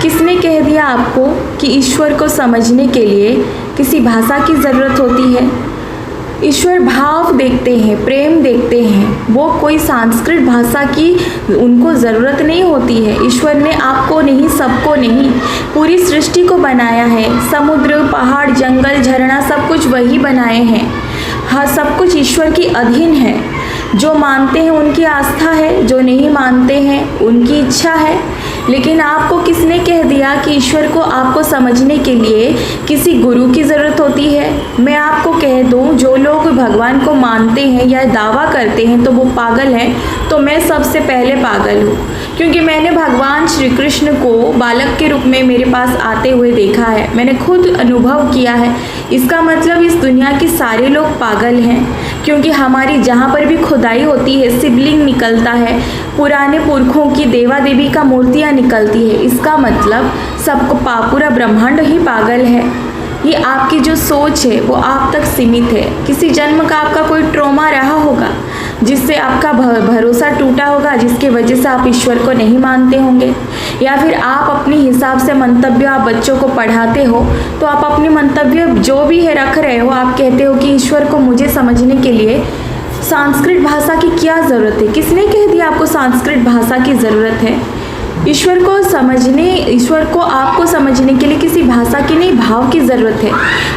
किसने कह दिया आपको कि ईश्वर को समझने के लिए किसी भाषा की ज़रूरत होती है? ईश्वर भाव देखते हैं, प्रेम देखते हैं, वो कोई संस्कृत भाषा की उनको ज़रूरत नहीं होती है। ईश्वर ने आपको नहीं, सबको नहीं, पूरी सृष्टि को बनाया है। समुद्र, पहाड़, जंगल, झरना सब कुछ वही बनाए हैं। हाँ, सब कुछ ईश्वर की अधीन है। जो मानते हैं उनकी आस्था है, जो नहीं मानते हैं उनकी इच्छा है। लेकिन आपको किसने कह दिया कि ईश्वर को आपको समझने के लिए किसी गुरु की ज़रूरत होती है? मैं आपको कह दूं, जो लोग भगवान को मानते हैं या दावा करते हैं तो वो पागल हैं। तो मैं सबसे पहले पागल हूँ, क्योंकि मैंने भगवान श्री कृष्ण को बालक के रूप में मेरे पास आते हुए देखा है। मैंने खुद अनुभव किया है। इसका मतलब इस दुनिया के सारे लोग पागल हैं, क्योंकि हमारी जहाँ पर भी खुदाई होती है शिवलिंग निकलता है, पुराने पुरखों की देवा देवी का मूर्तियाँ निकलती है। इसका मतलब सबको पूरा ब्रह्मांड ही पागल है। ये आपकी जो सोच है वो आप तक सीमित है। किसी जन्म का आपका कोई ट्रॉमा रहा होगा जिससे आपका भरोसा टूटा होगा, जिसके वजह से आप ईश्वर को नहीं मानते होंगे। या फिर आप अपने हिसाब से मंतव्य आप बच्चों को पढ़ाते हो तो आप अपने मंतव्य जो भी है रख रहे हो। आप कहते हो कि ईश्वर को मुझे समझने के लिए संस्कृत भाषा की क्या ज़रूरत है? किसने कह दिया आपको संस्कृत भाषा की ज़रूरत है? ईश्वर को आपको समझने के लिए किसी भाषा की नहीं, भाव की ज़रूरत है।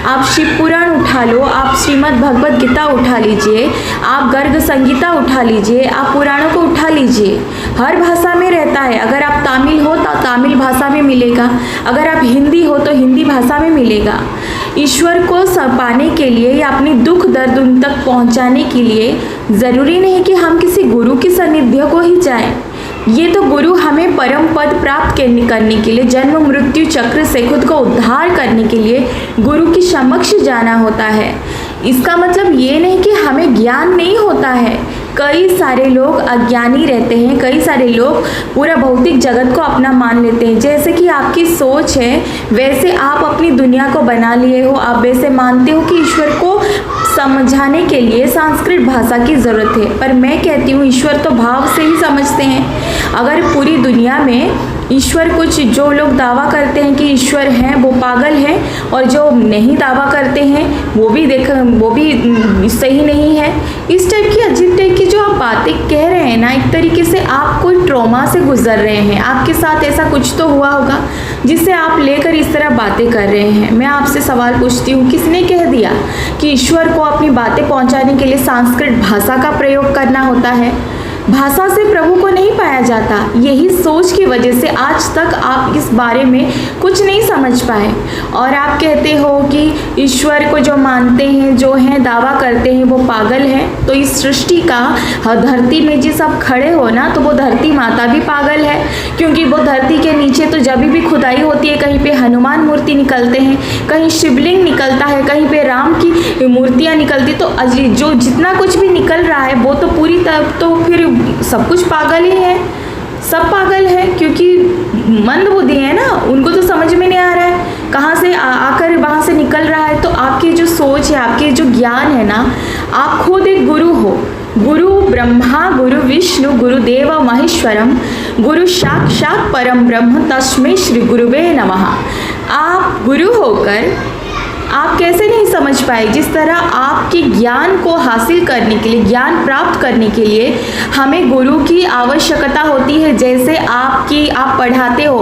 आप शिव पुराण उठा लो, आप श्रीमद् भगवद गीता उठा लीजिए, आप गर्ग संगीता उठा लीजिए, आप पुराणों को उठा लीजिए। हर भाषा में रहता है। अगर आप तमिल हो तो तमिल भाषा में मिलेगा, अगर आप हिंदी हो तो हिंदी भाषा में मिलेगा। ईश्वर को पाने के लिए या अपनी दुख दर्द उन तक पहुंचाने के लिए ज़रूरी नहीं कि हम किसी गुरु की सानिध्य को ही जाएं। ये तो गुरु हमें परम पद प्राप्त करने के लिए, जन्म मृत्यु चक्र से खुद को उद्धार करने के लिए गुरु की समक्ष जाना होता है। इसका मतलब ये नहीं कि हमें ज्ञान नहीं होता है। कई सारे लोग अज्ञानी रहते हैं, कई सारे लोग पूरा भौतिक जगत को अपना मान लेते हैं। जैसे कि आपकी सोच है वैसे आप अपनी दुनिया को बना लिए हो। आप वैसे मानते हो कि ईश्वर को समझाने के लिए संस्कृत भाषा की ज़रूरत है, पर मैं कहती हूँ ईश्वर तो भाव से ही समझते हैं। अगर पूरी दुनिया में ईश्वर कुछ, जो लोग दावा करते हैं कि ईश्वर हैं वो पागल हैं, और जो नहीं दावा करते हैं वो भी सही नहीं है। इस टाइप की अजीब टाइप की जो आप बातें कह रहे हैं ना, एक तरीके से आप कोई ट्रॉमा से गुजर रहे हैं। आपके साथ ऐसा कुछ तो हुआ होगा जिससे आप लेकर इस तरह बातें कर रहे हैं। मैं आपसे सवाल पूछती हूँ, किसने कह दिया कि ईश्वर को अपनी बातें पहुँचाने के लिए संस्कृत भाषा का प्रयोग करना होता है? भाषा से प्रभु को नहीं पाया जाता। यही सोच की वजह से आज तक आप इस बारे में कुछ नहीं समझ पाए, और आप कहते हो कि ईश्वर को जो मानते हैं, जो हैं दावा करते हैं वो पागल हैं। तो इस सृष्टि का धरती में जिस आप खड़े हो ना, तो वो धरती माता भी पागल है, क्योंकि वो धरती के नीचे तो जब भी खुदाई होती है कहीं पे हनुमान मूर्ति निकलते हैं, कहीं शिवलिंग निकलता है, कहीं पे राम की मूर्तियाँ निकलती। तो जो जितना कुछ भी निकल रहा है वो तो पूरी तरह तो फिर सब कुछ पागल ही है। सब पागल है, क्योंकि मंद बुद्धि है ना, उनको तो समझ में नहीं आ रहा है कहाँ से आकर वहाँ से निकल रहा है। तो आपकी जो सोच है, आपके जो ज्ञान है ना, आप खुद एक गुरु हो। गुरु ब्रह्मा, गुरु विष्णु, गुरुदेव महेश्वरम, गुरु साक्षात परम ब्रह्म, तस्मै श्री गुरुवे नमः। आप गुरु होकर आप कैसे नहीं समझ पाए? जिस तरह आपके ज्ञान को हासिल करने के लिए, ज्ञान प्राप्त करने के लिए हमें गुरु की आवश्यकता होती है। जैसे आप पढ़ाते हो,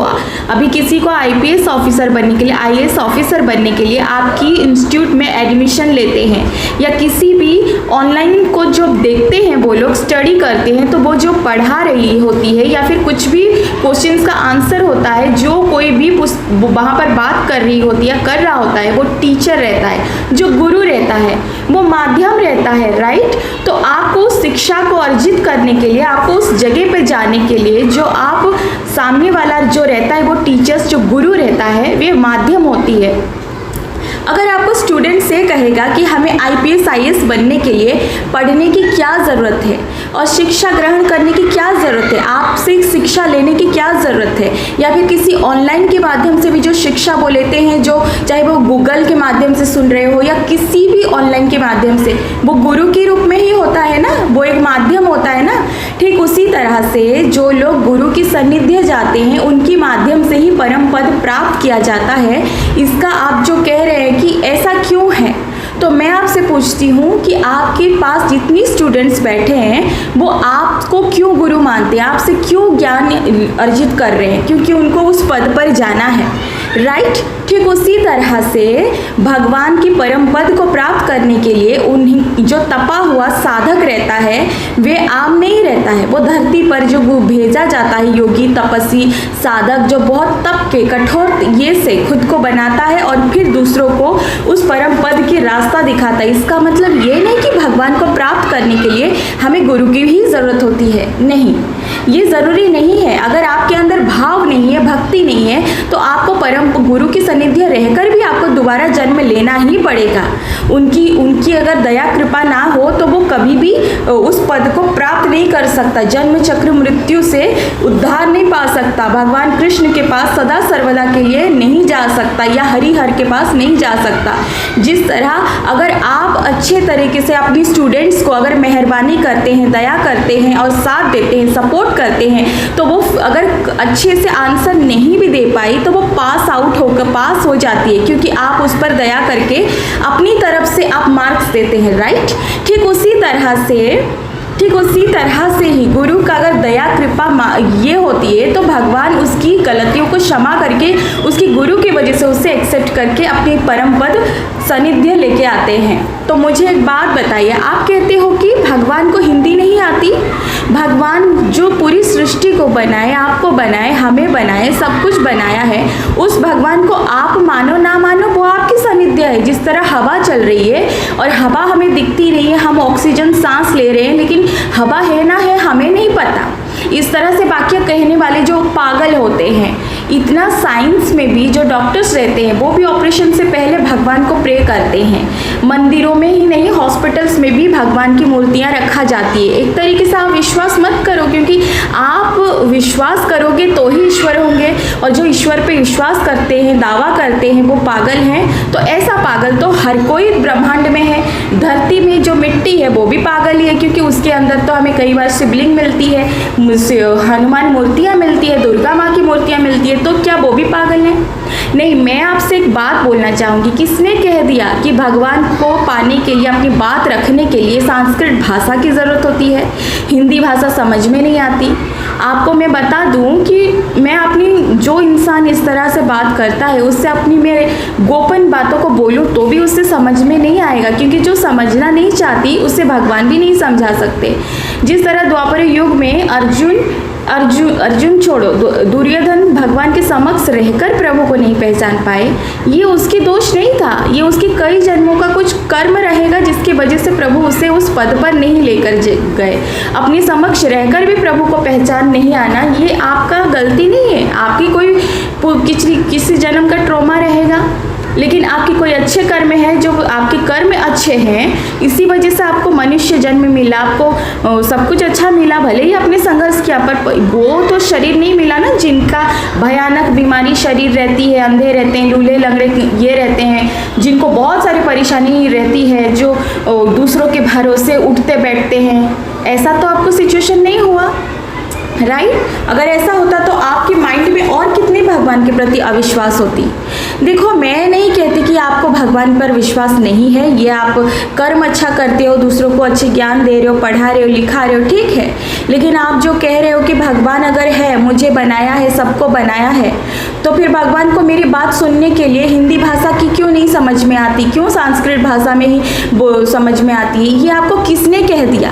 अभी किसी को आईपीएस ऑफिसर बनने के लिए, आईएएस ऑफिसर बनने के लिए आपकी इंस्टीट्यूट में एडमिशन लेते हैं, या किसी भी ऑनलाइन को जो देखते हैं वो लोग स्टडी करते हैं, तो वो जो पढ़ा रही होती है या फिर कुछ भी क्वेश्चंस का आंसर होता है, जो कोई भी वहाँ पर बात कर रही होती है, कर रहा होता है, वो टीचर रहता है, जो गुरु रहता है, वो माध्यम रहता है, राइट। तो आपको उस शिक्षा को अर्जित करने के लिए, आपको उस जगह पे जाने के लिए, जो आप सामने वाला जो रहता है वो टीचर्स, जो गुरु रहता है, वे माध्यम होती है। अगर आपको स्टूडेंट से कहेगा कि हमें आईपीएस आईएएस बनने के लिए पढ़ने की क्या ज़रूरत है और शिक्षा ग्रहण करने की क्या ज़रूरत है, आपसे शिक्षा लेने की क्या ज़रूरत है, या फिर किसी ऑनलाइन के माध्यम से भी जो शिक्षा वो लेते हैं, जो चाहे वो गूगल के माध्यम से सुन रहे हो या किसी भी ऑनलाइन के माध्यम से, वो गुरु के रूप में ही होता है ना, वो एक माध्यम होता है ना। ठीक उसी तरह से जो लोग गुरु की सानिध्य जाते हैं, उनकी माध्यम से ही परम पद प्राप्त किया जाता है, इसका आप जो कह रहे हैं कि ऐसा क्यों है, तो मैं आपसे पूछती हूँ कि आपके पास जितनी स्टूडेंट्स बैठे हैं वो आपको क्यों गुरु मानते हैं, आपसे क्यों ज्ञान अर्जित कर रहे हैं? क्योंकि उनको उस पद पर जाना है, राइट? ठीक उसी तरह से भगवान की परम पद को प्राप्त करने के लिए उन्हीं जो तपा हुआ साधक रहता है वे आम नहीं रहता है। वो धरती पर जो भेजा जाता है योगी तपस्वी साधक जो बहुत तप के कठोर ये से खुद को बनाता है और फिर दूसरों को उस परम पद की रास्ता दिखाता है। इसका मतलब ये नहीं कि भगवान को प्राप्त करने के लिए हमें गुरु की ही ज़रूरत होती है, नहीं, ये ज़रूरी नहीं है। अगर आपके अंदर भाव नहीं है, भक्ति नहीं है, तो आपको परम गुरु की सानिध्य रहकर भी आपको दोबारा जन्म लेना ही पड़ेगा। उनकी अगर दया कृपा ना हो तो वो कभी भी उस पद को प्राप्त नहीं कर सकता, जन्म चक्र मृत्यु से उद्धार नहीं पा सकता, भगवान कृष्ण के पास सदा सर्वदा के लिए नहीं जा सकता या हरिहर के पास नहीं जा सकता। जिस तरह अगर आप अच्छे तरीके से अपनी स्टूडेंट्स को अगर मेहरबानी करते हैं, दया करते हैं और साथ देते हैं, सपोर्ट करते हैं, तो वो अगर अच्छे से आंसर नहीं भी दे पाई तो वो पास हो जाती है, क्योंकि आप उस पर दया करके अपनी तरफ से आप मार्क्स देते हैं, राइट? ठीक उसी तरह से ही गुरु का अगर दया कृपा ये होती है तो भगवान उसकी गलतियों को क्षमा करके उसकी गुरु की वजह से उसे एक्सेप्ट करके अपनी परम पद सानिध्य लेके आते हैं। तो मुझे एक बात बताइए, आप कहते हो कि भगवान को हिंदी नहीं आती? भगवान जो पूरी सृष्टि को बनाए, आपको बनाए, हमें बनाए, सब कुछ बनाया है, उस भगवान को आप मानो ना मानो वो आपकी सानिध्य है। जिस तरह हवा चल रही है और हवा हमें दिखती नहीं है, हम ऑक्सीजन सांस ले रहे हैं लेकिन हवा है ना है हमें नहीं पता। इस तरह से वाक्य कहने वाले जो पागल होते हैं, इतना साइंस में भी जो डॉक्टर्स रहते हैं वो भी ऑपरेशन से पहले भगवान को प्रे करते हैं। मंदिरों में ही नहीं, हॉस्पिटल्स में भी भगवान की मूर्तियां रखा जाती है। एक तरीके से आप विश्वास मत करो, क्योंकि आप विश्वास करोगे तो ही ईश्वर होंगे, और जो ईश्वर पे विश्वास करते हैं, दावा करते हैं, वो पागल हैं। तो ऐसा पागल तो हर कोई ब्रह्मांड में है। धरती में जो मिट्टी है वो भी पागल ही है, क्योंकि उसके अंदर तो हमें कई बार शिवलिंग मिलती है, हनुमान मूर्तियाँ मिलती है, दुर्गा माँ की मूर्तियाँ मिलती है, तो क्या वो भी पागल हैं? नहीं, मैं आपसे एक बात बोलना चाहूँगी, किसने कह दिया कि भगवान को पाने के लिए, अपनी बात रखने के लिए संस्कृत भाषा की ज़रूरत होती है? हिंदी भाषा समझ में नहीं आती? आपको मैं बता दूं कि मैं अपनी जो इंसान इस तरह से बात करता है उससे अपनी मेरे गोपन बातों को बोलूं तो भी उससे समझ में नहीं आएगा, क्योंकि जो समझना नहीं चाहती उसे भगवान भी नहीं समझा सकते। जिस तरह द्वापर युग में अर्जुन छोड़ो, दुर्योधन भगवान के समक्ष रहकर प्रभु को नहीं पहचान पाए, ये उसकी दोष नहीं था, ये उसके कई जन्मों का कुछ कर्म रहेगा जिसकी वजह से प्रभु उसे उस पद पर नहीं लेकर गए। अपने समक्ष रहकर भी प्रभु को पहचान नहीं आना, ये आपका गलती नहीं है, आपकी कोई किसी जन्म का ट्रॉमा रहेगा, लेकिन आपके कोई अच्छे कर्म है, जो आपके कर्म अच्छे हैं, इसी वजह से आपको मनुष्य जन्म मिला, आपको सब कुछ अच्छा मिला, भले ही आपने संघर्ष किया, पर वो तो शरीर नहीं मिला ना जिनका भयानक बीमारी शरीर रहती है, अंधे रहते हैं, लूले लंगड़े ये रहते हैं, जिनको बहुत सारी परेशानी रहती है, जो दूसरों के भरोसे उठते बैठते हैं। ऐसा तो आपको सिचुएशन नहीं हुआ, राइट? अगर ऐसा होता तो आपके माइंड में और कितने भगवान के प्रति अविश्वास होती। देखो, मैं नहीं कहती कि आपको भगवान पर विश्वास नहीं है, ये आप कर्म अच्छा करते हो, दूसरों को अच्छे ज्ञान दे रहे हो, पढ़ा रहे हो, लिखा रहे हो, ठीक है, लेकिन आप जो कह रहे हो कि भगवान अगर है, मुझे बनाया है, सबको बनाया है, तो फिर भगवान को मेरी बात सुनने के लिए हिंदी भाषा की क्यों नहीं समझ में आती, क्यों संस्कृत भाषा में ही वो समझ में आती है? ये आपको किसने कह दिया?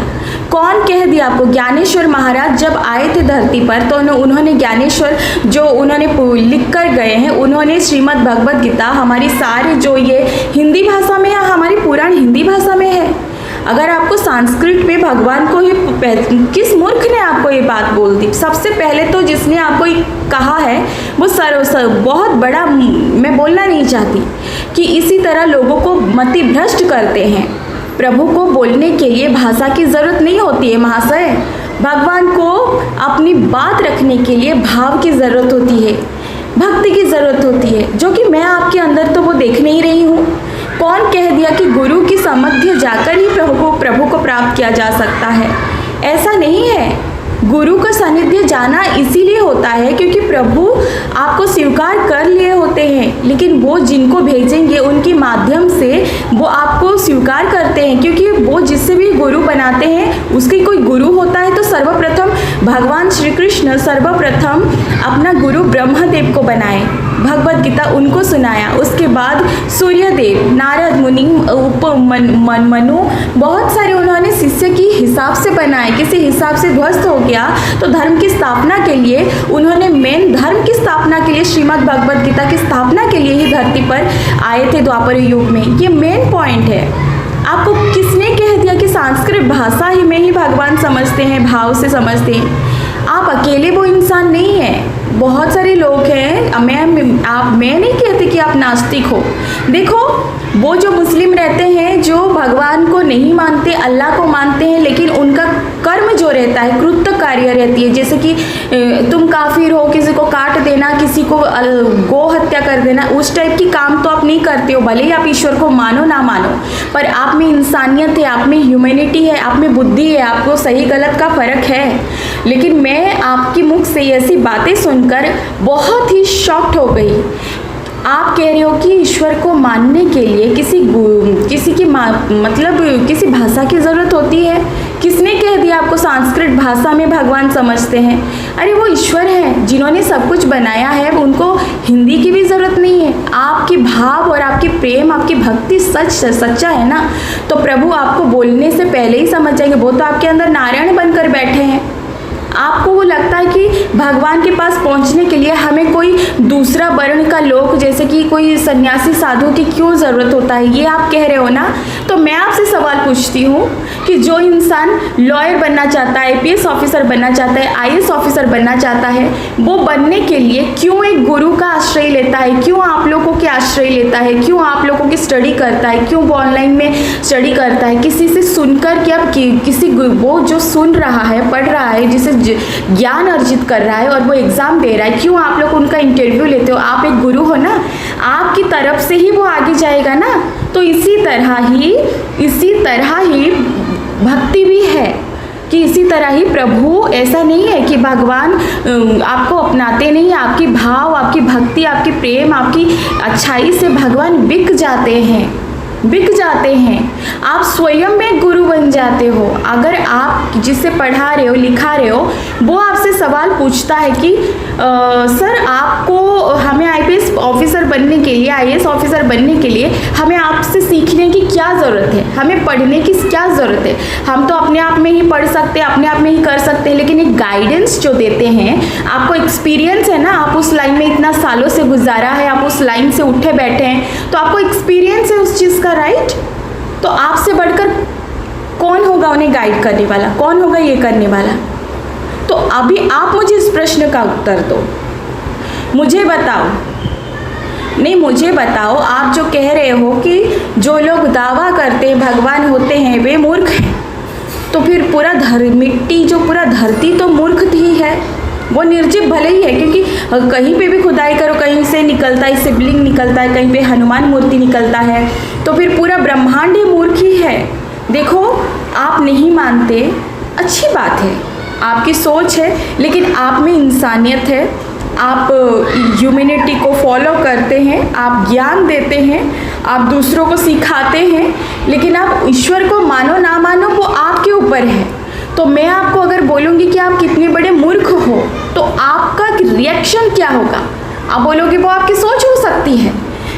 कौन कह दिया आपको? ज्ञानेश्वर महाराज जब आए थे धरती पर तो उन्होंने ज्ञानेश्वर जो उन्होंने लिख कर गए हैं, उन्होंने श्रीमद् भगवद गीता हमारी सारे जो ये हिंदी भाषा में है, हमारी पुराण हिंदी भाषा में है। अगर आपको संस्कृत में भगवान को ही, किस मूर्ख ने आपको ये बात बोल दी? सबसे पहले तो जिसने आपको कहा है वो बहुत बड़ा, मैं बोलना नहीं चाहती कि इसी तरह लोगों को मति भ्रष्ट करते हैं। प्रभु को बोलने के लिए भाषा की ज़रूरत नहीं होती है महाशय, भगवान को अपनी बात रखने के लिए भाव की ज़रूरत होती है, भक्ति की ज़रूरत होती है, जो कि मैं आपके अंदर तो वो देख नहीं रही हूँ। कौन कह दिया कि गुरु की सामर्थ्य जाकर ही प्रभु को प्राप्त किया जा सकता है? ऐसा नहीं है। गुरु का सानिध्य जाना इसीलिए होता है क्योंकि प्रभु आपको स्वीकार कर लिए होते हैं, लेकिन वो जिनको भेजेंगे उनके माध्यम से वो आपको स्वीकार करते हैं, क्योंकि वो जिससे भी गुरु बनाते हैं उसके कोई गुरु होता है। तो सर्वप्रथम भगवान श्री कृष्ण सर्वप्रथम अपना गुरु ब्रह्मदेव को बनाए, भगवत गीता उनको सुनाया। उसके बाद सूर्यदेव, नारद मुनि, मनु, बहुत सारे उन्होंने शिष्य की हिसाब से बनाए। किसी हिसाब से ध्वस्त हो गया तो धर्म की स्थापना के लिए उन्होंने मेन धर्म की स्थापना के लिए श्रीमद् भगवत गीता की स्थापना के लिए ही धरती पर आए थे द्वापर युग में। ये मेन पॉइंट है। आपको किसने कह दिया कि संस्कृत भाषा ही में ही भगवान समझते हैं, भाव से समझते हैं? आप अकेले वो इंसान नहीं है, बहुत सारे लोग हैं। मैं नहीं कहती कि आप नास्तिक हो। देखो, वो जो मुस्लिम रहते हैं जो भगवान को नहीं मानते, अल्लाह को मानते हैं, लेकिन उनका कर्म जो रहता है कृत्य कार्य रहती है, जैसे कि तुम काफिर हो, किसी को काट देना, किसी को गो हत्या कर देना, उस टाइप की काम तो आप नहीं करते हो। भले ही आप ईश्वर को मानो ना मानो, पर आप में इंसानियत है, आप में ह्यूमैनिटी है, आप में बुद्धि है, आपको सही गलत का फर्क है। लेकिन मैं आपकी मुख से ऐसी बातें सुनकर बहुत ही शॉक्ड हो गई। आप कह रहे हो कि ईश्वर को मानने के लिए किसी की मतलब किसी भाषा की ज़रूरत होती है। किसने कह दिया आपको संस्कृत भाषा में भगवान समझते हैं? अरे वो ईश्वर है जिन्होंने सब कुछ बनाया है, उनको हिंदी की भी ज़रूरत नहीं है। आपकी भाव और आपकी प्रेम, आपकी भक्ति सच्चा है ना, तो प्रभु आपको बोलने से पहले ही समझ जाएंगे। वो तो आपके अंदर नारायण बनकर बैठे हैं। आपको वो लगता है कि भगवान के पास पहुंचने के लिए हमें कोई दूसरा वर्ण का लोग, जैसे कि कोई सन्यासी साधु की क्यों ज़रूरत होता है, ये आप कह रहे हो ना। तो मैं आपसे सवाल पूछती हूँ कि जो इंसान लॉयर बनना चाहता है, आईपीएस ऑफिसर बनना चाहता है, आईएएस ऑफिसर बनना चाहता है, वो बनने के लिए क्यों एक गुरु का आश्रय लेता है? क्यों आप लोगों के आश्रय लेता है? क्यों आप लोगों की स्टडी करता है? क्यों वो ऑनलाइन में स्टडी करता है? किसी से सुनकर क्या, किसी वो जो सुन रहा है, पढ़ रहा है, जिसे ज्ञान अर्जित कर रहा है और वो एग्जाम दे रहा है, क्यों आप लोग उनका इंटरव्यू लेते हो? आप एक गुरु हो ना, आपकी तरफ से ही वो आगे जाएगा ना। तो इसी तरह ही भक्ति भी है कि इसी तरह ही प्रभु, ऐसा नहीं है कि भगवान आपको अपनाते नहीं। आपकी भाव, आपकी भक्ति, आपकी प्रेम, आपकी अच्छाई से भगवान बिक जाते हैं। आप स्वयं में गुरु बन जाते हो। अगर आप जिससे पढ़ा रहे हो, लिखा रहे हो, वो आपसे सवाल पूछता है कि सर हमें आईपीएस ऑफिसर बनने के लिए, आईएएस ऑफिसर बनने के लिए हमें आपसे सीखने की क्या ज़रूरत है, हमें पढ़ने की क्या ज़रूरत है? हम तो अपने आप में ही पढ़ सकते हैं, अपने आप में ही कर सकते हैं, लेकिन एक गाइडेंस जो देते हैं, आपको एक्सपीरियंस है ना, आप उस लाइन में इतना सालों से गुजारा है, आप उस लाइन से उठे बैठे हैं, तो आपको एक्सपीरियंस है उस चीज़ का, राइट? तो आपसे बढ़कर कौन होगा उन्हें गाइड करने वाला? कौन होगा ये करने वाला? तो अभी आप मुझे इस प्रश्न का उत्तर दो, मुझे बताओ। आप जो कह रहे हो कि जो लोग दावा करते हैं भगवान होते हैं वे मूर्ख हैं, तो फिर पूरा मिट्टी, जो पूरा धरती तो मूर्ख ही है, वो निर्जीव भले ही है, क्योंकि कहीं पे भी खुदाई करो, कहीं से निकलता है शिवलिंग निकलता है, कहीं पे हनुमान मूर्ति निकलता है, तो फिर पूरा ब्रह्मांड ही मूर्ख ही है। देखो, आप नहीं मानते, अच्छी बात है, आपकी सोच है, लेकिन आप में इंसानियत है, आप ह्यूमैनिटी को फॉलो करते हैं, आप ज्ञान देते हैं, आप दूसरों को सिखाते हैं, लेकिन आप ईश्वर को मानो ना मानो वो आपके ऊपर है। तो मैं आपको अगर बोलूँगी कि आप कितने बड़े मूर्ख हो, तो आपका रिएक्शन क्या होगा? आप बोलोगे वो आपकी सोच हो सकती है,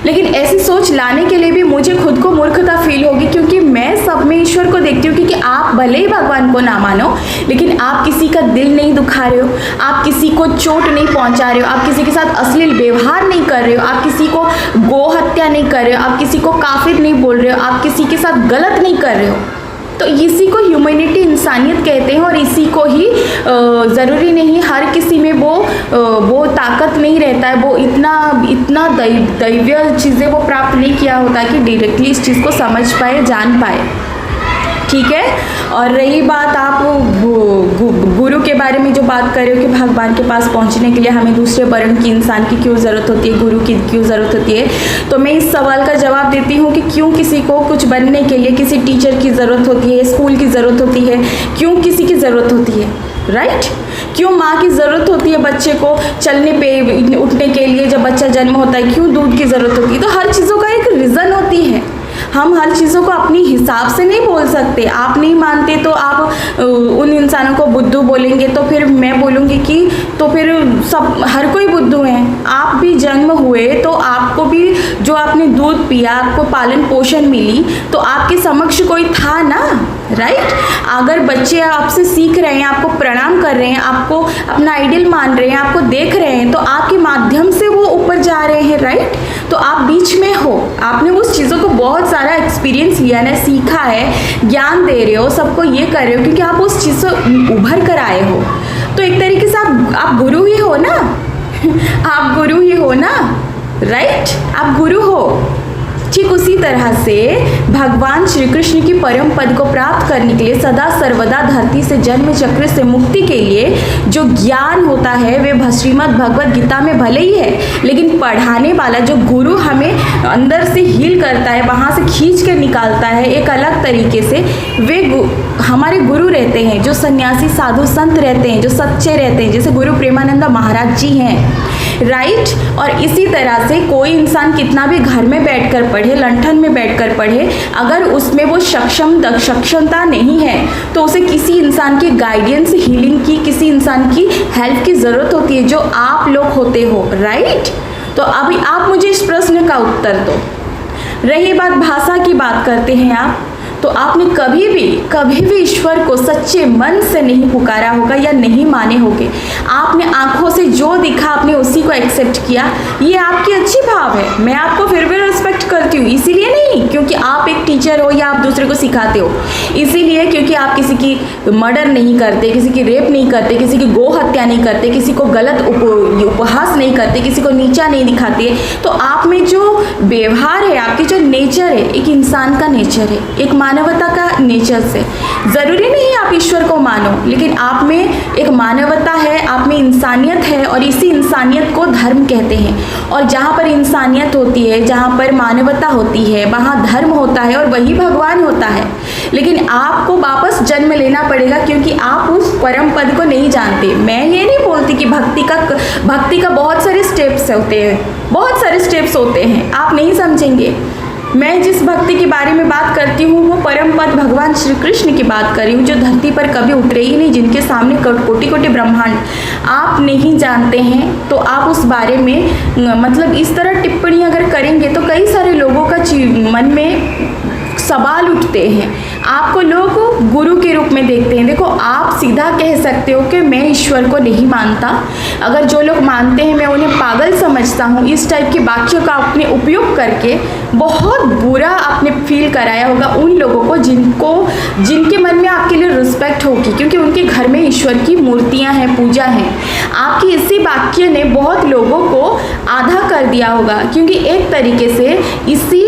लेकिन ऐसी सोच लाने के लिए भी मुझे खुद को मूर्खता फील होगी, क्योंकि मैं सब में ईश्वर को देखती हूँ। क्योंकि आप भले ही भगवान को ना मानो, लेकिन आप किसी का दिल नहीं दुखा रहे हो, आप किसी को चोट नहीं पहुँचा रहे हो, आप किसी के साथ अश्लील व्यवहार नहीं कर रहे हो, आप किसी को गो हत्या नहीं कर रहे हो, आप किसी को काफिर नहीं बोल रहे हो, आप किसी के साथ गलत नहीं कर रहे हो। तो इसी को ह्यूमैनिटी, इंसानियत कहते हैं। और इसी को ही ज़रूरी नहीं हर किसी में वो ताकत नहीं रहता है, वो इतना दैवीय चीज़ें वो प्राप्त नहीं किया होता है कि डायरेक्टली इस चीज़ को समझ पाए, जान पाए, ठीक है। और रही बात आप गुरु के बारे में जो बात कर रहे हो कि भगवान के पास पहुंचने के लिए हमें दूसरे वर्ण की इंसान की क्यों ज़रूरत होती है, गुरु की क्यों ज़रूरत होती है, तो मैं इस सवाल का जवाब देती हूँ कि क्यों किसी को कुछ बनने के लिए किसी टीचर की ज़रूरत होती है, स्कूल की ज़रूरत होती है, क्यों किसी की ज़रूरत होती है? राइट? क्यों माँ की ज़रूरत होती है बच्चे को चलने पे उठने के लिए, जब बच्चा जन्म होता है क्यों दूध की ज़रूरत होती है? तो हर चीज़ों का एक रीज़न होती है। हम हर चीज़ों को अपनी हिसाब से नहीं बोल सकते। आप नहीं मानते तो आप उन इंसानों को बुद्धू बोलेंगे, तो फिर मैं बोलूँगी कि तो फिर सब हर कोई बुद्धू है। आप भी जन्म हुए तो आपको भी जो आपने दूध पिया, आपको पालन पोषण मिली, तो आपके समक्ष कोई था ना, राइट? अगर बच्चे आपसे सीख रहे हैं, आपको प्रणाम कर रहे हैं, आपको अपना आइडियल मान रहे हैं, आपको देख रहे हैं, तो आपके माध्यम से वो ऊपर जा रहे हैं, राइट? तो आप बीच में हो, आपने उस चीज़ों को बहुत सारा एक्सपीरियंस लिया ना, सीखा है, ज्ञान दे रहे हो, सबको ये कर रहे हो क्योंकि आप उस चीज़ से उभर कर आए हो। तो एक तरीके से आप गुरु ही हो ना आप गुरु ही हो ना, राइट? आप गुरु हो। ठीक उसी तरह से भगवान श्री कृष्ण की परम पद को प्राप्त करने के लिए सदा सर्वदा धरती से जन्म चक्र से मुक्ति के लिए जो ज्ञान होता है वे श्रीमद् भगवद गीता में भले ही है, लेकिन पढ़ाने वाला जो गुरु हमें अंदर से हील करता है, वहाँ से खींच कर निकालता है एक अलग तरीके से, वे हमारे गुरु रहते हैं, जो सन्यासी साधु संत रहते हैं, जो सच्चे रहते हैं, जैसे गुरु प्रेमानंद महाराज जी हैं, राइट? और इसी तरह से कोई इंसान कितना भी घर में बैठकर पढ़े, लंठन में बैठकर पढ़े, अगर उसमें वो सक्षमता नहीं है तो उसे किसी इंसान की गाइडेंस, हीलिंग की, किसी इंसान की हेल्प की ज़रूरत होती है, जो आप लोग होते हो, राइट? तो अभी आप मुझे इस प्रश्न का उत्तर दो। रही बात भाषा की, बात करते हैं आप, तो आपने कभी भी ईश्वर को सच्चे मन से नहीं पुकारा होगा या नहीं माने होंगे। आपने आंखों से जो दिखा आपने उसी को एक्सेप्ट किया, ये आपकी अच्छी भाव है, मैं आपको फिर भी रिस्पेक्ट करती हूँ। इसीलिए नहीं क्योंकि आप एक टीचर हो या आप दूसरे को सिखाते हो, इसीलिए क्योंकि आप किसी की मर्डर नहीं करते, किसी की रेप नहीं करते, किसी की गो हत्या नहीं करते, किसी को गलत उपहास नहीं करते, किसी को नीचा नहीं दिखाते। तो आप में जो व्यवहार है, आपकी जो नेचर है, एक इंसान का नेचर है, एक मानवता का नेचर से। ज़रूरी नहीं आप ईश्वर को मानो, लेकिन आप में एक मानवता है, आप में इंसानियत है, और इसी इंसानियत को धर्म कहते हैं। और जहाँ पर इंसानियत होती है, जहाँ पर मानवता होती है, वहाँ धर्म होता है और वही भगवान होता है। लेकिन आपको वापस जन्म लेना पड़ेगा क्योंकि आप उस परम पद को नहीं जानते। मैं ये नहीं बोलती कि भक्ति का बहुत सारे स्टेप्स होते हैं, बहुत सारे स्टेप्स होते हैं, आप नहीं समझेंगे। मैं जिस भक्ति के बारे में बात करती हूँ वो परम पद भगवान श्री कृष्ण की बात कर रही हूँ, जो धरती पर कभी उतरे ही नहीं, जिनके सामने कोटि कोटि ब्रह्मांड आप नहीं जानते हैं। तो आप उस बारे में मतलब इस तरह टिप्पणी अगर करेंगे तो कई सारे लोगों का मन में सवाल उठते हैं, आपको लोग गुरु के रूप में देखते हैं। देखो, आप सीधा कह सकते हो कि मैं ईश्वर को नहीं मानता। अगर जो लोग मानते हैं मैं उन्हें पागल समझता हूँ, इस टाइप के वाक्यों का आपने उपयोग करके बहुत बुरा आपने फील कराया होगा उन लोगों को जिनके मन में आपके लिए रिस्पेक्ट होगी, क्योंकि उनके घर में ईश्वर की मूर्तियाँ हैं, पूजा है। आपकी इसी वाक्य ने बहुत लोगों को आधा कर दिया होगा, क्योंकि एक तरीके से इसी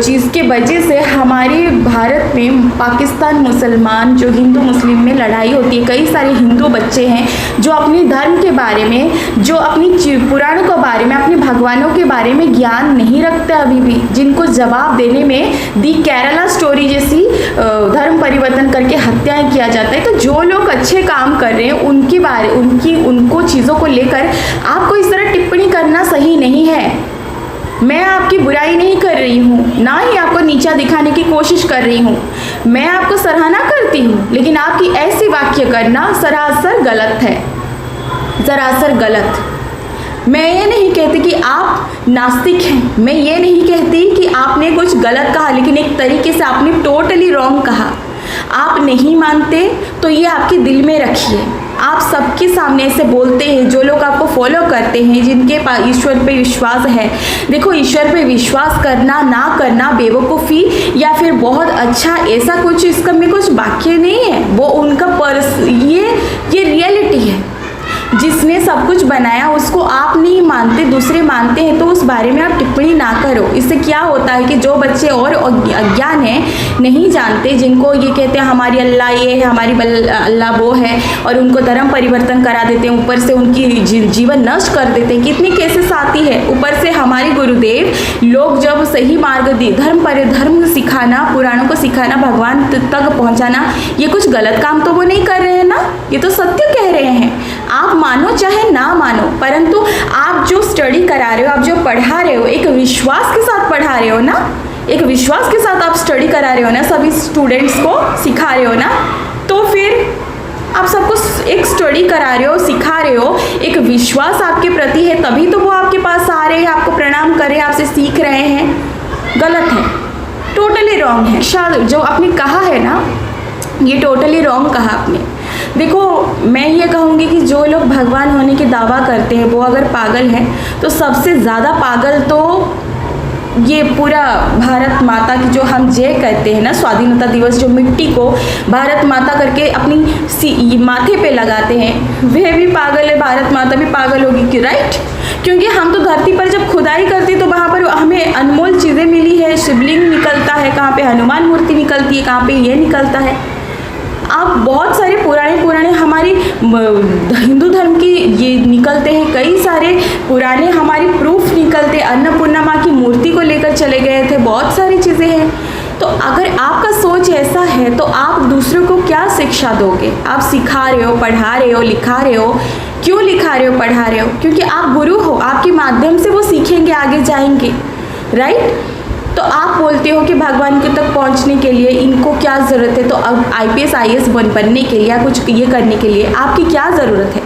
चीज़ के वजह से हमारे भारत में पाकिस्तान मुसलमान, जो हिंदू मुस्लिम में लड़ाई होती है। कई सारे हिंदू बच्चे हैं जो अपने धर्म के बारे में, जो अपनी पुराणों के बारे में, अपने भगवानों के बारे में ज्ञान नहीं रखते अभी भी, जिनको जवाब देने में दी केरला स्टोरी जैसी धर्म परिवर्तन करके हत्याएं किया जाता है। तो जो लोग अच्छे काम कर रहे हैं उनको चीज़ों को लेकर आपको इस तरह टिप्पणी करना सही नहीं है। मैं आपकी बुराई नहीं कर रही हूँ, ना ही आपको नीचा दिखाने की कोशिश कर रही हूँ। मैं आपको सराहना करती हूँ, लेकिन आपकी ऐसी वाक्य करना सरासर गलत है, सरासर गलत। मैं ये नहीं कहती कि आप नास्तिक हैं, मैं ये नहीं कहती कि आपने कुछ गलत कहा, लेकिन एक तरीके से आपने टोटली रॉन्ग कहा। आप नहीं मानते तो ये आपके दिल में रखिए। आप सबके सामने ऐसे बोलते हैं, जो लोग आपको फॉलो करते हैं, जिनके पास ईश्वर पे विश्वास है। देखो, ईश्वर पे विश्वास करना ना करना बेवकूफ़ी या फिर बहुत अच्छा, ऐसा कुछ इसका में कुछ वाक्य नहीं है। वो उनका ये रियलिटी है। जिसने सब कुछ बनाया उसको आप नहीं मानते, दूसरे मानते हैं, तो उस बारे में आप टिप्पणी ना करो। इससे क्या होता है कि जो बच्चे और अज्ञान हैं, नहीं जानते, जिनको ये कहते हैं हमारी अल्लाह ये है, हमारी अल्लाह वो है, और उनको धर्म परिवर्तन करा देते हैं, ऊपर से उनकी जीवन नष्ट कर देते हैं। कितनी केसेस आती है। ऊपर से हमारे गुरुदेव लोग जब सही मार्ग धर्म सिखाना, पुराणों को सिखाना, भगवान तक पहुंचाना, ये कुछ गलत काम तो वो नहीं कर रहे हैं ना, ये तो सत्य कह रहे हैं। आप मानो चाहे ना मानो, परंतु आप जो स्टडी करा रहे हो, आप जो पढ़ा रहे हो, एक विश्वास के साथ पढ़ा रहे हो ना, एक विश्वास के साथ आप स्टडी करा रहे हो ना, सभी स्टूडेंट्स को सिखा रहे हो ना, तो फिर आप सबको एक स्टडी करा रहे हो, सिखा रहे हो, एक विश्वास आपके प्रति है, तभी तो वो आपके पास आ रहे हैं, आपको प्रणाम कर रहे हैं, आपसे सीख रहे हैं। गलत है, टोटली रॉन्ग है। जो आपने कहा है ना, ये टोटली रॉन्ग कहा आपने। देखो, मैं ये कहूँगी कि जो लोग भगवान होने की दावा करते हैं वो अगर पागल हैं, तो सबसे ज़्यादा पागल तो ये पूरा भारत माता की, जो हम जय कहते हैं ना, स्वाधीनता दिवस, जो मिट्टी को भारत माता करके अपनी माथे पे लगाते हैं, वह भी पागल है, भारत माता भी पागल होगी कि राइट। क्योंकि हम तो धरती पर जब खुदाई करते तो वहाँ पर हमें अनमोल चीज़ें मिली है, शिवलिंग निकलता है, कहाँ पे हनुमान मूर्ति निकलती है, कहाँ पे ये निकलता है। आप बहुत सारे पुराने हमारी हिंदू धर्म की ये निकलते हैं, कई सारे पुराने हमारी प्रूफ निकलते, अन्नपूर्णा माँ की मूर्ति को लेकर चले गए थे, बहुत सारी चीज़ें हैं। तो अगर आपका सोच ऐसा है तो आप दूसरों को क्या शिक्षा दोगे? आप सिखा रहे हो, पढ़ा रहे हो, लिखा रहे हो। क्यों लिखा रहे हो, पढ़ा रहे हो? क्योंकि आप गुरु हो, आपके माध्यम से वो सीखेंगे, आगे जाएंगे, राइट। तो आप बोलते हो कि भगवान के तक पहुंचने के लिए इनको क्या ज़रूरत है, तो अब IPS IAS बनने के लिए या कुछ ये करने के लिए आपकी क्या ज़रूरत है?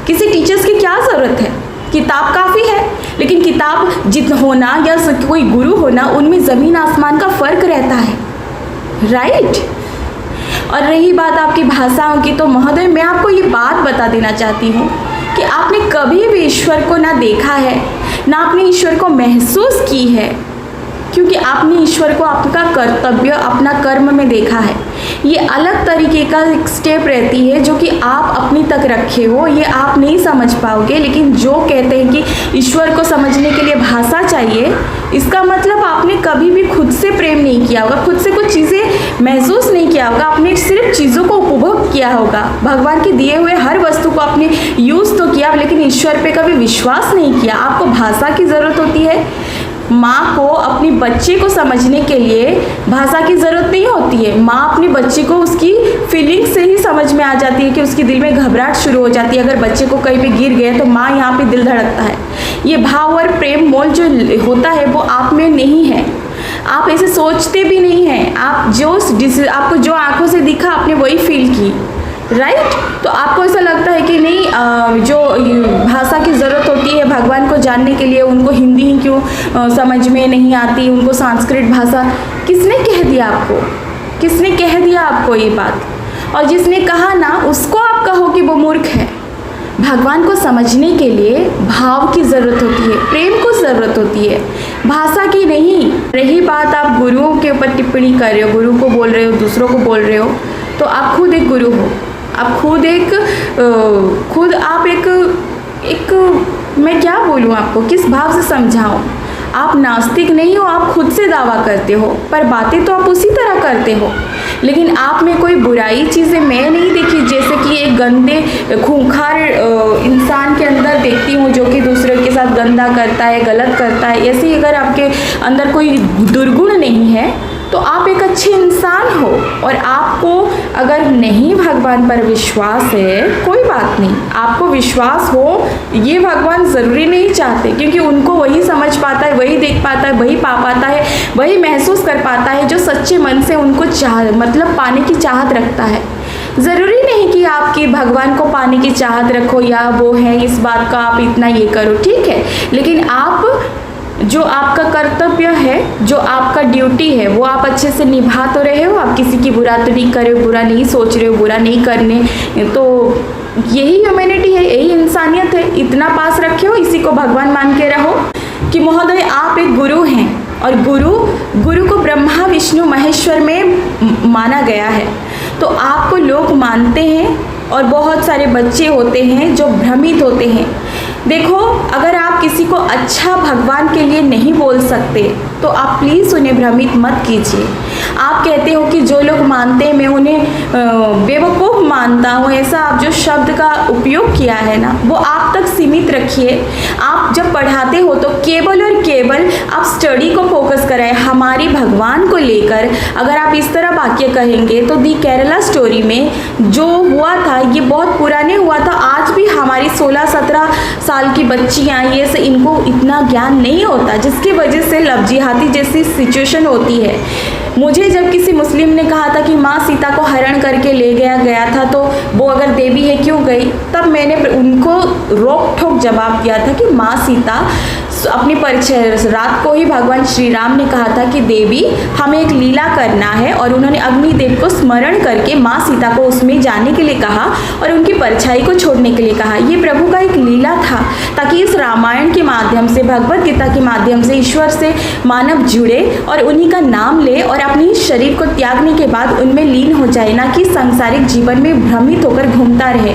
किसी टीचर्स की क्या ज़रूरत है? किताब काफ़ी है, लेकिन किताब जितना होना या कोई गुरु होना, उनमें ज़मीन आसमान का फ़र्क रहता है, राइट। और रही बात आपकी भाषाओं की, तो महोदय मैं आपको ये बात बता देना चाहती हूँ कि आपने कभी भी ईश्वर को ना देखा है, ना आपने ईश्वर को महसूस की है, क्योंकि आपने ईश्वर को आपका कर्तव्य, अपना कर्म में देखा है। ये अलग तरीके का एक स्टेप रहती है जो कि आप अपनी तक रखे हो, ये आप नहीं समझ पाओगे। लेकिन जो कहते हैं कि ईश्वर को समझने के लिए भाषा चाहिए, इसका मतलब आपने कभी भी खुद से प्रेम नहीं किया होगा, खुद से कुछ चीज़ें महसूस नहीं किया होगा, आपने सिर्फ चीज़ों को उपभोग किया होगा। भगवान के दिए हुए हर वस्तु को आपने यूज़ तो किया, लेकिन ईश्वर पे कभी विश्वास नहीं किया। आपको भाषा की ज़रूरत होती है। माँ को अपने बच्चे को समझने के लिए भाषा की ज़रूरत नहीं होती है। माँ अपने बच्चे को उसकी फीलिंग से ही समझ में आ जाती है कि उसके दिल में घबराहट शुरू हो जाती है। अगर बच्चे को कहीं पे गिर गए तो माँ यहाँ पे दिल धड़कता है। ये भाव और प्रेम मोल जो होता है वो आप में नहीं है, आप ऐसे सोचते भी नहीं हैं। आपको जो आँखों से दिखा आपने वही फील की, राइट। तो आपको ऐसा लगता है कि नहीं, जो भाषा की ज़रूरत होती है भगवान को जानने के लिए, उनको हिंदी ही क्यों समझ में नहीं आती, उनको संस्कृत भाषा। किसने कह दिया आपको? किसने कह दिया आपको ये बात? और जिसने कहा ना, उसको आप कहो कि वो मूर्ख है। भगवान को समझने के लिए भाव की ज़रूरत होती है, प्रेम को ज़रूरत होती है, भाषा की नहीं। रही बात आप गुरुओं के ऊपर टिप्पणी कर रहे हो, गुरु को बोल रहे हो, दूसरों को बोल रहे हो, तो आप खुद एक गुरु हो। आप खुद आप एक मैं क्या बोलूँ आपको, किस भाव से समझाऊँ? आप नास्तिक नहीं हो, आप खुद से दावा करते हो, पर बातें तो आप उसी तरह करते हो। लेकिन आप में कोई बुराई चीज़ें मैं नहीं देखी, जैसे कि एक गंदे खूंखार इंसान के अंदर देखती हूँ जो कि दूसरे के साथ गंदा करता है, गलत करता है। ऐसे ही अगर आपके अंदर कोई दुर्गुण नहीं है तो आप एक अच्छे इंसान हो। और आपको अगर नहीं भगवान पर विश्वास है, कोई बात नहीं, आपको विश्वास हो, ये भगवान ज़रूरी नहीं चाहते, क्योंकि उनको वही समझ पाता है, वही देख पाता है, वही पा पाता है, वही महसूस कर पाता है जो सच्चे मन से उनको मतलब पाने की चाहत रखता है। ज़रूरी नहीं कि आपकी भगवान को पाने की चाहत रखो या वो है इस बात का आप इतना ये करो, ठीक है। लेकिन आप जो आपका कर्तव्य है, जो आपका ड्यूटी है, वो आप अच्छे से निभा तो रहे हो। आप किसी की बुरा तो नहीं कर रहे हो, बुरा नहीं सोच रहे हो, बुरा नहीं करने, तो यही ह्यूमैनिटी है, यही इंसानियत है। इतना पास रखे हो, इसी को भगवान मान के रहो कि महोदय आप एक गुरु हैं, और गुरु को ब्रह्मा विष्णु महेश्वर में माना गया है। तो आपको लोग मानते हैं और बहुत सारे बच्चे होते हैं जो भ्रमित होते हैं। देखो, अगर आप किसी को अच्छा भगवान के लिए नहीं बोल सकते तो आप प्लीज़ उन्हें भ्रमित मत कीजिए। आप कहते हो कि जो लोग मानते हैं मैं उन्हें बेवकूफ़ मानता हूँ, ऐसा आप जो शब्द का उपयोग किया है ना, वो आप तक सीमित रखिए। आप जब पढ़ाते हो तो केवल और केवल आप स्टडी को फोकस कराएं, हमारी भगवान को लेकर। अगर आप इस तरह वाक्य कहेंगे तो दी केरला स्टोरी में जो हुआ था ये बहुत पुराने हुआ था। आज भी हमारी 16-17 साल की बच्चियाँ ये से इनको इतना ज्ञान नहीं होता, जिसकी वजह से लव जिहादी जैसी सिचुएशन होती है। मुझे जब किसी मुस्लिम ने कहा था कि माँ सीता को हरण करके ले गया था तो वो अगर देवी है क्यों गई, तब मैंने उनको रोक ठोक जवाब दिया था कि माँ सीता अपनी परिचय रात को ही भगवान श्री राम ने कहा था कि देवी हमें एक लीला करना है, और उन्होंने अग्निदेव को स्मरण करके माँ सीता को उसमें जाने के लिए कहा और उनकी परछाई को छोड़ने के लिए कहा। ये प्रभु का एक लीला था ताकि इस रामायण के माध्यम से, भगवत गीता के माध्यम से ईश्वर से मानव जुड़े और उन्हीं का नाम ले और अपनी शरीर को त्यागने के बाद उनमें लीन हो जाए, ना कि सांसारिक जीवन में भ्रमित होकर घूमता रहे।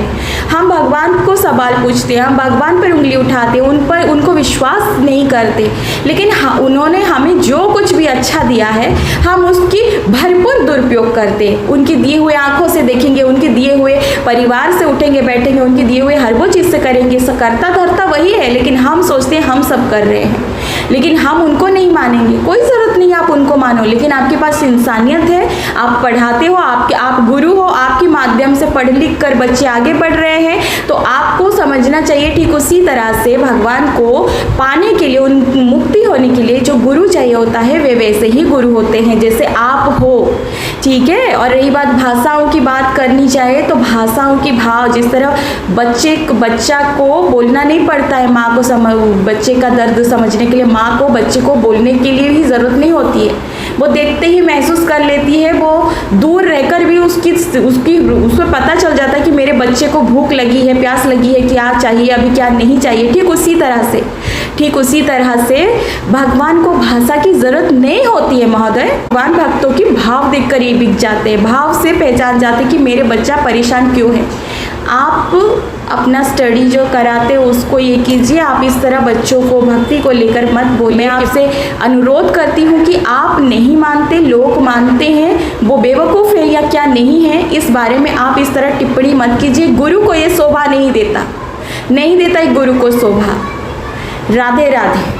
हम भगवान को सवाल पूछते हैं, हम भगवान पर उंगली उठाते हैं, उन पर उनको विश्वास नहीं करते, लेकिन उन्होंने हमें जो कुछ भी अच्छा दिया है हम उसकी भरपूर दुरुपयोग करते। उनकी दिए हुए आंखों से देखेंगे, उनके दिए हुए परिवार से उठेंगे बैठेंगे, उनके दिए हुए हर वो चीज़ से करेंगे। करता धरता वही है, लेकिन हम सोचते हैं हम सब कर रहे हैं, लेकिन हम उनको नहीं मानेंगे। कोई ज़रूरत नहीं आप उनको मानो, लेकिन आपके पास इंसानियत है, आप पढ़ाते हो, आप गुरु हो, आपके माध्यम से पढ़ लिख कर बच्चे आगे बढ़ रहे हैं, तो आपको समझना चाहिए ठीक उसी तरह से भगवान को पाने के लिए, उन मुक्ति होने के लिए जो गुरु चाहिए होता है वे वैसे ही गुरु होते हैं जैसे आप हो, ठीक है। और रही बात भाषाओं की बात करनी चाहिए तो भाषाओं की भाव, जिस तरह बच्चा को बोलना नहीं पड़ता है, माँ को बच्चे का दर्द समझने के लिए माँ को बच्चे को बोलने के लिए भी ज़रूरत नहीं होती है, वो देखते ही महसूस कर लेती है। वो दूर रहकर भी उसको पता चल जाता है कि मेरे बच्चे को भूख लगी है, प्यास लगी है, क्या चाहिए अभी क्या नहीं चाहिए। ठीक उसी तरह से भगवान को भाषा की जरूरत नहीं होती है महोदय। भगवान भक्तों की भाव देखकर ये बिक जाते हैं, भाव से पहचान जाते कि मेरे बच्चा परेशान क्यों है। आप अपना स्टडी जो कराते हो उसको ये कीजिए, आप इस तरह बच्चों को भक्ति को लेकर मत बोलिए। मैं आपसे अनुरोध करती हूँ कि आप नहीं मानते, लोग मानते हैं, वो बेवकूफ़ है या क्या नहीं है, इस बारे में आप इस तरह टिप्पणी मत कीजिए। गुरु को ये शोभा नहीं देता एक गुरु को शोभा। राधे राधे।